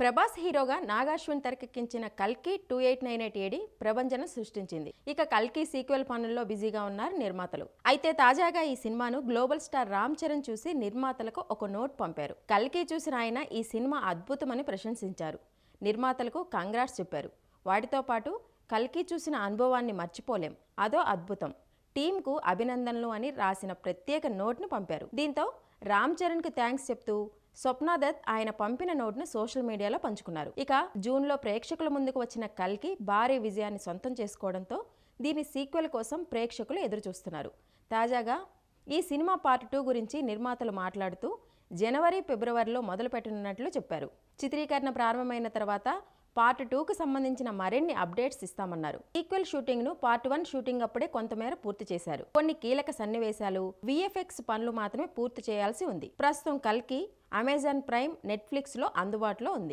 ప్రభాస్ హీరోగా నాగాశ్విన్ తెరకెక్కించిన కల్కి 2898 ఏడి ప్రభంజనం సృష్టించింది. ఇక కల్కి సీక్వెల్ పనుల్లో బిజీగా ఉన్నారు నిర్మాతలు. అయితే తాజాగా ఈ సినిమాను గ్లోబల్ స్టార్ రామ్ చరణ్ చూసి నిర్మాతలకు ఒక నోట్ పంపారు. కల్కి చూసిన ఆయన ఈ సినిమా అద్భుతమని ప్రశంసించారు. నిర్మాతలకు కంగ్రాట్స్ చెప్పారు. వాటితో పాటు కల్కి చూసిన అనుభవాన్ని మర్చిపోలేం, అదో అద్భుతం, టీంకు అభినందనలు అని రాసిన ప్రత్యేక నోట్ను పంపారు. దీంతో రామ్ చరణ్కు థ్యాంక్స్ చెప్తూ స్వప్న దత్ ఆయన పంపిన నోట్ను సోషల్ మీడియాలో పంచుకున్నారు. ఇక జూన్లో ప్రేక్షకుల ముందుకు వచ్చిన కల్కి భారీ విజయాన్ని సొంతం చేసుకోవడంతో దీని సీక్వెల్ కోసం ప్రేక్షకులు ఎదురుచూస్తున్నారు. తాజాగా ఈ సినిమా పార్ట్ 2 గురించి నిర్మాతలు మాట్లాడుతూ జనవరి, ఫిబ్రవరిలో మొదలు పెట్టనున్నట్లు చెప్పారు. చిత్రీకరణ ప్రారంభమైన తర్వాత పార్ట్ 2కు సంబంధించిన మరిన్ని అప్డేట్స్ ఇస్తామన్నారు. సీక్వెల్ షూటింగ్ ను పార్ట్ 1 షూటింగ్ అప్పుడే కొంతమేర పూర్తి చేశారు. కొన్ని కీలక సన్నివేశాలు, విఎఫ్ఎక్స్ పనులు మాత్రమే పూర్తి చేయాల్సి ఉంది. ప్రస్తుతం కల్కి అమెజాన్ ప్రైమ్, నెట్ఫ్లిక్స్ లో అందుబాటులో ఉంది.